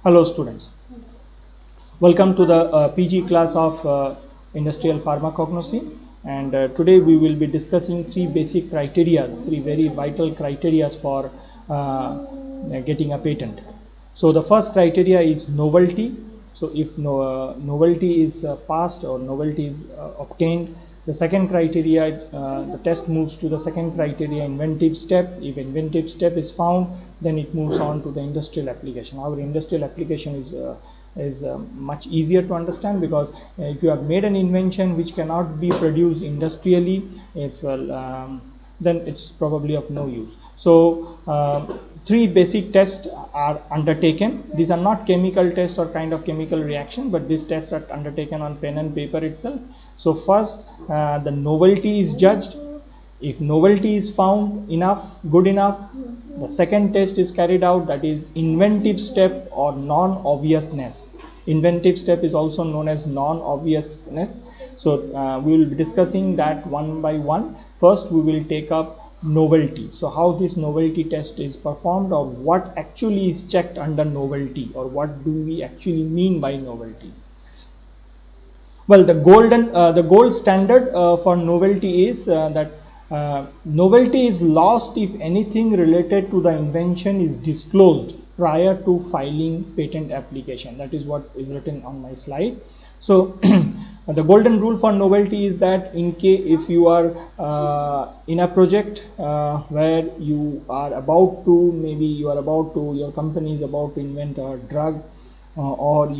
Hello students, welcome to the PG class of Industrial Pharmacognosy, and today we will be discussing three basic criteria, three very vital criteria for getting a patent. So the first criteria is novelty. So if novelty is passed or novelty is obtained, the second criteria, the test moves to the second criteria, inventive step. If inventive step is found, then it moves on to the industrial application. Our industrial application is much easier to understand, because if you have made an invention which cannot be produced industrially, then it's probably of no use. So three basic tests are undertaken. These are not chemical tests or kind of chemical reaction, but these tests are undertaken on pen and paper itself. So first, the novelty is judged. If novelty is found good enough, the second test is carried out, that is inventive step or non-obviousness. Inventive step is also known as non-obviousness. So we will be discussing that one by one. First, we will take up novelty. So how this novelty test is performed, or what actually is checked under novelty, or what do we actually mean by novelty. Well, the gold standard for novelty is that novelty is lost if anything related to the invention is disclosed prior to filing patent application. That is what is written on my slide. So the golden rule for novelty is that if you are in a project where you are about to, your company is about to invent a drug, or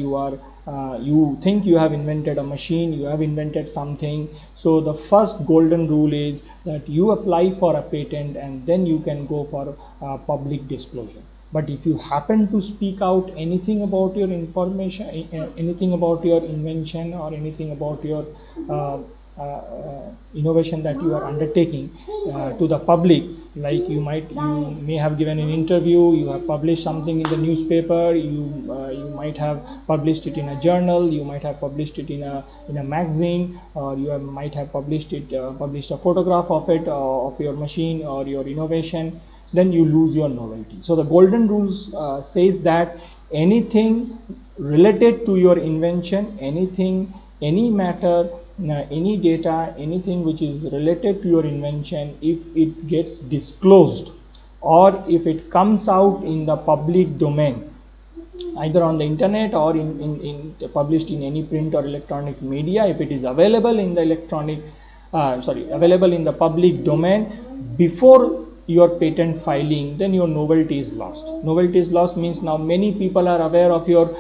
you think you have invented a machine, you have invented something. So the first golden rule is that you apply for a patent and then you can go for public disclosure. But if you happen to speak out anything about your information, anything about your invention, or anything about your innovation that you are undertaking to the public, like you may have given an interview, you have published something in the newspaper, you might have published it in a journal, you might have published it in a magazine, or might have published a photograph of it, of your machine or your innovation, then you lose your novelty. So the golden rules says that anything related to your invention, any matter, any data, anything which is related to your invention, if it gets disclosed or if it comes out in the public domain, either on the internet or published in any print or electronic media, if it is available in the public domain before your patent filing, then your novelty is lost. Novelty is lost means now many people are aware of your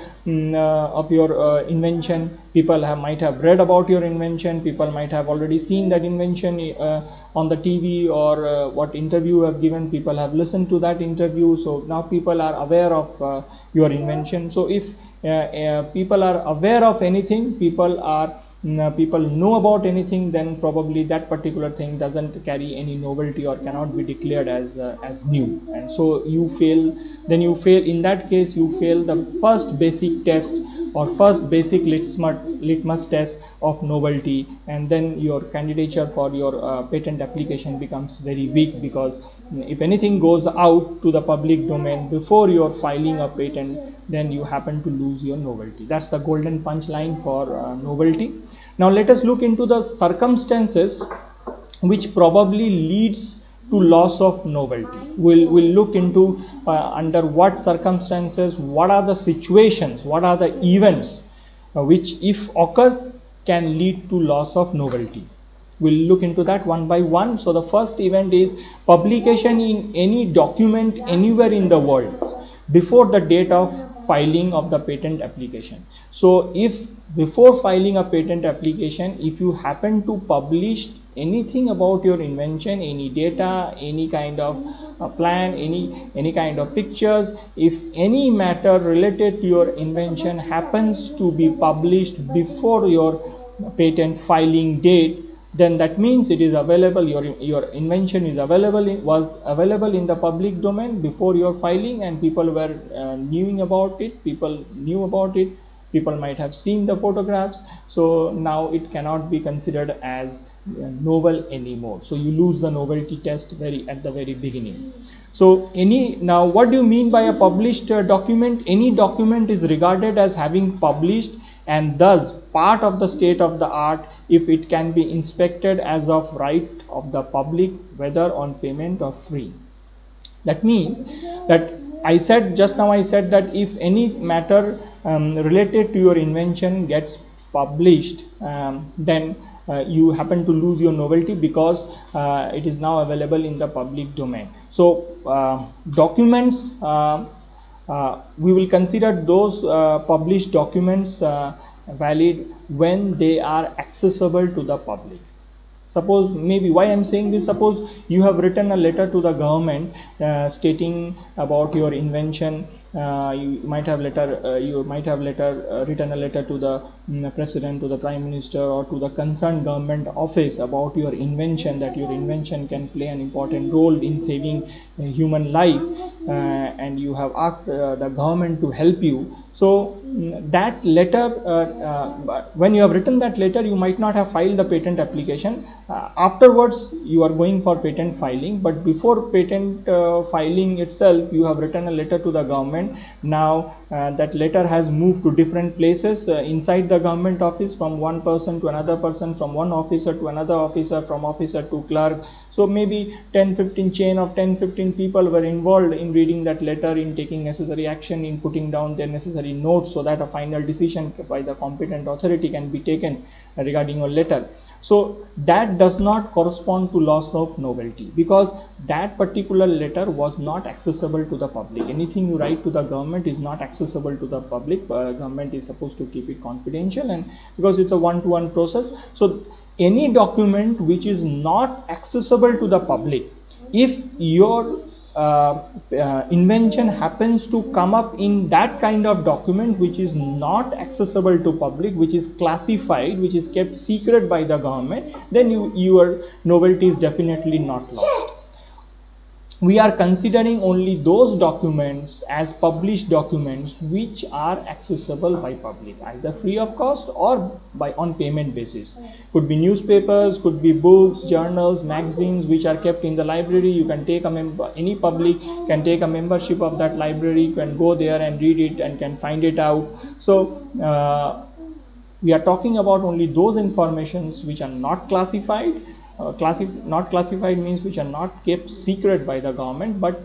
invention. People might have read about your invention. People might have already seen that invention on the TV, or what interview you have given. People have listened to that interview. So now people are aware of your invention. So if people are aware of anything, people know about anything, then probably that particular thing doesn't carry any novelty or cannot be declared as new, and so you fail. In that case, you fail the first basic test or first basic litmus test of novelty, and then your candidature for your patent application becomes very weak, because if anything goes out to the public domain before your filing a patent, then you happen to lose your novelty. That's the golden punchline for novelty. Now let us look into the circumstances which probably leads to loss of novelty. We'll look into under what circumstances, what are the situations, what are the events which, if occurs, can lead to loss of novelty. We'll look into that one by one. So the first event is publication in any document anywhere in the world before the date of filing of the patent application. So if before filing a patent application, if you happen to publish anything about your invention, any data, any kind of plan, any kind of pictures, if any matter related to your invention happens to be published before your patent filing date, then that means it is available, your invention is was available in the public domain before your filing, and people were knowing about it, people knew about it, people might have seen the photographs. So now it cannot be considered as novel anymore. So you lose the novelty test at the very beginning. So now what do you mean by a published document? Any document is regarded as having published and thus part of the state of the art if it can be inspected as of right of the public, whether on payment or free. That means that I said that if any matter related to your invention gets published, then you happen to lose your novelty because it is now available in the public domain. So documents, we will consider those published documents valid when they are accessible to the public. Suppose, maybe why I'm saying this, suppose you have written a letter to the government stating about your invention. You might have written a letter to the president, to the prime minister, or to the concerned government office about your invention, that your invention can play an important role in saving human life, and you have asked the government to help you. So that letter, when you have written that letter, you might not have filed the patent application. Afterwards you are going for patent filing, but before patent filing itself, you have written a letter to the government. Now that letter has moved to different places inside the government office, from one person to another person, from one officer to another officer, from officer to clerk. So maybe 10-15 chain of 10-15 people were involved in reading that letter, in taking necessary action, in putting down their necessary notes, so that a final decision by the competent authority can be taken regarding your letter. So that does not correspond to loss of novelty, because that particular letter was not accessible to the public. Anything you write to the government is not accessible to the public. Government is supposed to keep it confidential, and because it's a one-to-one process. So any document which is not accessible to the public, if your invention happens to come up in that kind of document which is not accessible to public, which is classified, which is kept secret by the government, then your novelty is definitely not lost. We are considering only those documents as published documents which are accessible by public, either free of cost or on payment basis. Could be newspapers, could be books, journals, magazines which are kept in the library. You can take any public can take a membership of that library, you can go there and read it and can find it out. So we are talking about only those informations which are not classified. Not classified means which are not kept secret by the government, but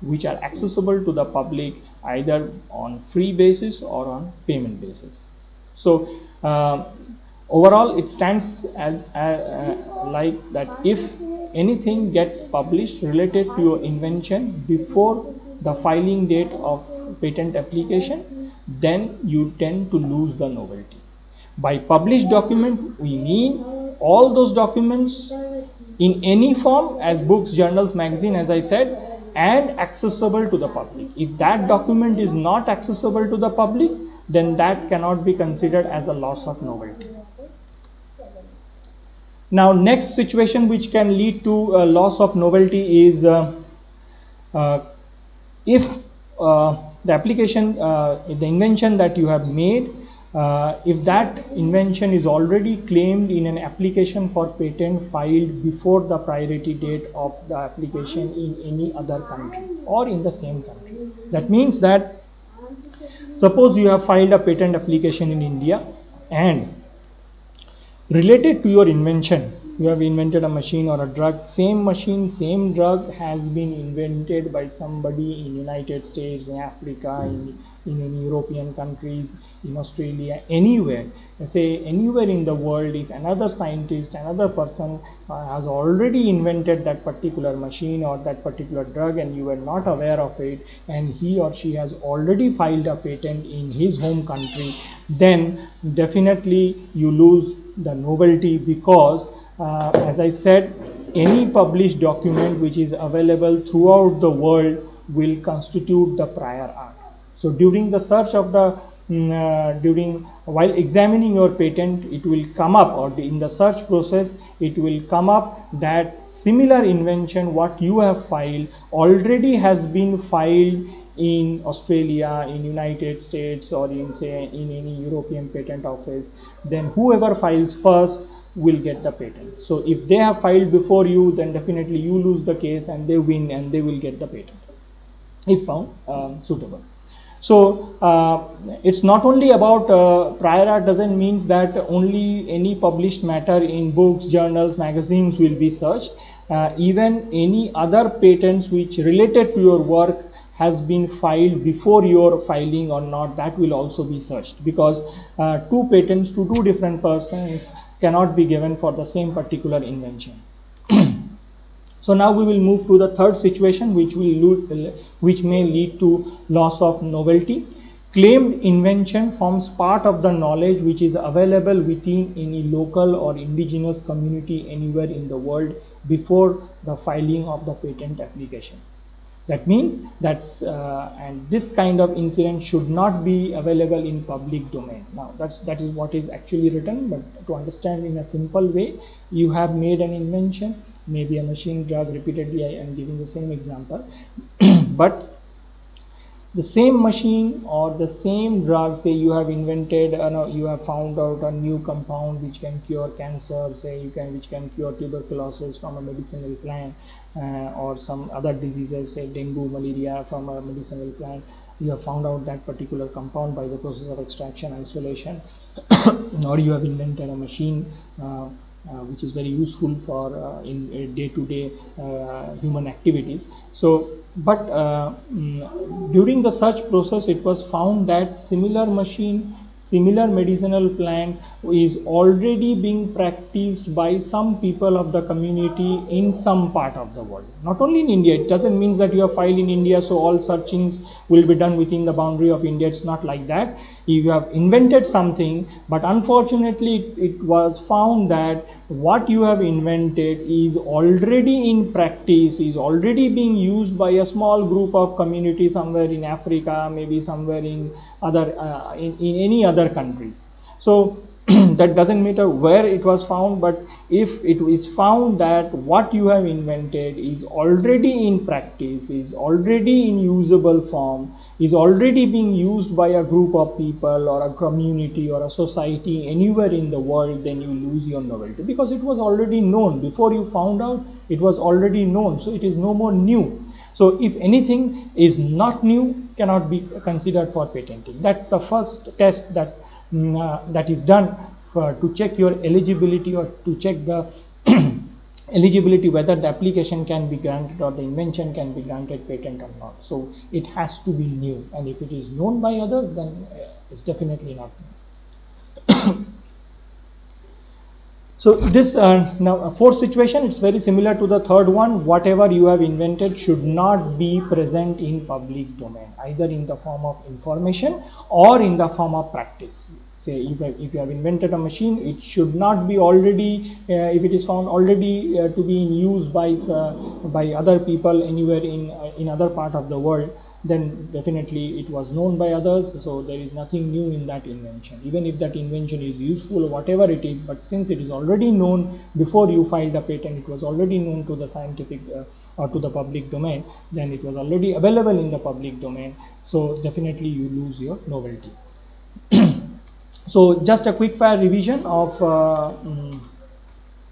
which are accessible to the public either on free basis or on payment basis. So overall it stands as like that, if anything gets published related to your invention before the filing date of patent application, then you tend to lose the novelty. By published document we mean all those documents in any form, as books, journals, magazine, as I said, and accessible to the public. If that document is not accessible to the public, then that cannot be considered as a loss of novelty. Now next situation which can lead to a loss of novelty is if the application, the invention that you have made, if that invention is already claimed in an application for patent filed before the priority date of the application in any other country or in the same country. That means that suppose you have filed a patent application in India, and related to your invention, you have invented a machine or a drug, same machine, same drug has been invented by somebody in United States, in Africa, in any European countries, in Australia, anywhere, say anywhere in the world. If another scientist, another person has already invented that particular machine or that particular drug and you were not aware of it, and he or she has already filed a patent in his home country, then definitely you lose the novelty, because as I said, any published document which is available throughout the world will constitute the prior art. So during the search of the while examining your patent, it will come up, or in the search process it will come up that similar invention what you have filed already has been filed in Australia, in United States, or in say in any European patent office. Then whoever files first, will get the patent. So if they have filed before you, then definitely you lose the case and they win and they will get the patent if found suitable. So it's not only about prior art doesn't means that only any published matter in books, journals, magazines will be searched. Even any other patents which related to your work has been filed before your filing or not, that will also be searched, because two patents to two different persons cannot be given for the same particular invention. So now we will move to the third situation, which may lead to loss of novelty. Claimed invention forms part of the knowledge which is available within any local or indigenous community anywhere in the world before the filing of the patent application. That means and this kind of incident should not be available in public domain. Now that is what is actually written, but to understand in a simple way, you have made an invention, maybe a machine, drug. Repeatedly I am giving the same example but the same machine or the same drug, say you have invented, you have found out a new compound which can cure cancer, say which can cure tuberculosis from a medicinal plant, or some other diseases, say dengue, malaria, from a medicinal plant. You have found out that particular compound by the process of extraction, isolation, or you have invented a machine which is very useful for in day-to-day human activities. So but during the search process, it was found that similar machine, similar medicinal plant is already being practiced by some people of the community in some part of the world, not only in India. It doesn't mean that you have filed in India, so all searchings will be done within the boundary of India. It's not like that. You have invented something, but unfortunately it was found that what you have invented is already in practice, is already being used by a small group of community somewhere in Africa, maybe somewhere in other in any other countries. So that doesn't matter where it was found, but if it is found that what you have invented is already in practice, is already in usable form, is already being used by a group of people or a community or a society anywhere in the world, then you lose your novelty, because it was already known before you found out. It was already known, so it is no more new. So if anything is not new, cannot be considered for patenting. That's the first test that that is done to check your eligibility, or to check the eligibility whether the application can be granted or the invention can be granted patent or not. So it has to be new, and if it is known by others, then it's definitely not new. So this now fourth situation, it's very similar to the third one. Whatever you have invented should not be present in public domain, either in the form of information or in the form of practice. Say if you have invented a machine, it should not be already, if it is found already to be in use by other people anywhere in other part of the world, then definitely it was known by others, so there is nothing new in that invention. Even if that invention is useful or whatever it is, but since it is already known before you filed a patent, it was already known to the scientific or to the public domain, then it was already available in the public domain, so definitely you lose your novelty. So just a quick fire revision of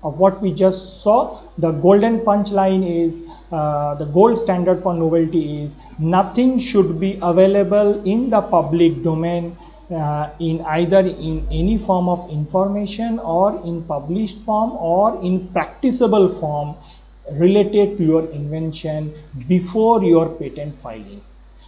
what we just saw. The golden punchline is, the gold standard for novelty is, nothing should be available in the public domain in either in any form of information or in published form or in practicable form related to your invention before your patent filing.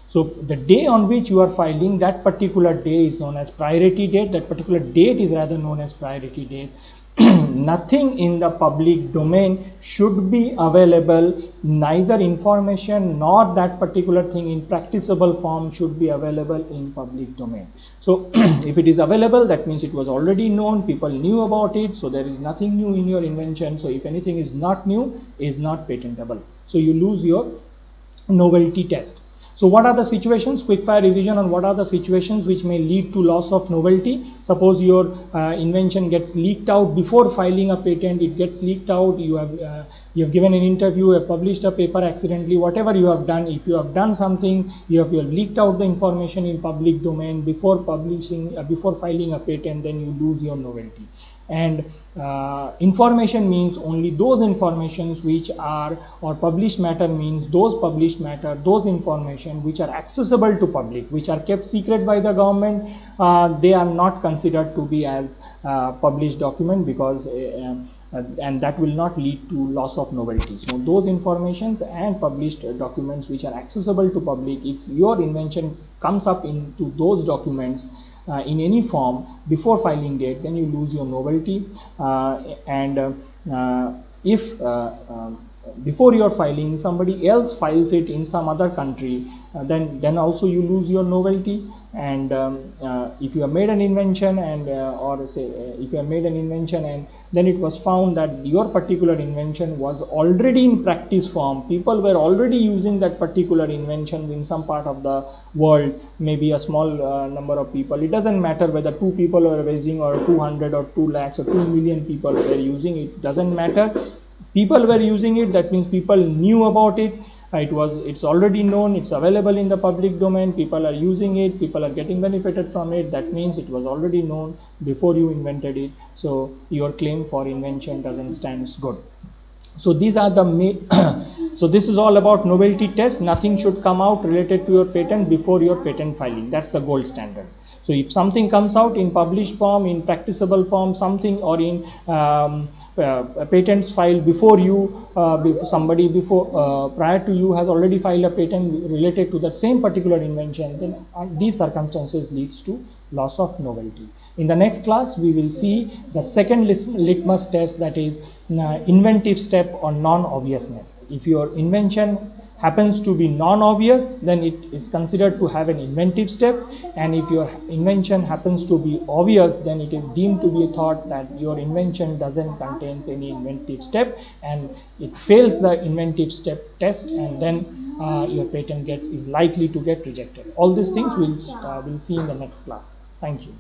So the day on which you are filing, that particular day is known as priority date. That particular date is rather known as priority date. Nothing in the public domain should be available, neither information nor that particular thing in practicable form should be available in public domain. So if it is available, that means it was already known, people knew about it, so there is nothing new in your invention. So if anything is not new, is not patentable. So you lose your novelty test. So what are the situations? Quick fire revision on what are the situations which may lead to loss of novelty. Suppose your invention gets leaked out before filing a patent. It gets leaked out. You have You have given an interview, you have published a paper accidentally, whatever you have done, if you have done something, you have leaked out the information in public domain before publishing, before filing a patent, then you lose your novelty. And information means only those informations which are, or published matter means those published matter, those information which are accessible to public, which are kept secret by the government, they are not considered to be as published document, because and that will not lead to loss of novelty. So those informations and published documents which are accessible to public, if your invention comes up into those documents in any form before filing date, then you lose your novelty. If before your filing somebody else files it in some other country, then also you lose your novelty. And if you have made an invention, and or say if you have made an invention and then it was found that your particular invention was already in practice form, people were already using that particular invention in some part of the world, maybe a small number of people, it doesn't matter whether 2 people are using, or 200 or 2 lakhs or 2 million people were using it, doesn't matter. People were using it, that means people knew about it. It's already known, it's available in the public domain, people are using it, people are getting benefited from it, that means it was already known before you invented it. So your claim for invention doesn't stand good. So these are the so this is all about novelty test. Nothing should come out related to your patent before your patent filing. That's the gold standard. So if something comes out in published form, in practicable form, something, or in patents filed before you, somebody before prior to you has already filed a patent related to that same particular invention, then these circumstances leads to loss of novelty. In the next class, we will see the second litmus test, that is inventive step or non-obviousness. If your invention happens to be non-obvious, then it is considered to have an inventive step, and if your invention happens to be obvious, then it is deemed to be thought that your invention doesn't contain any inventive step, and it fails the inventive step test, and then your patent is likely to get rejected. All these things we'll see in the next class. Thank you.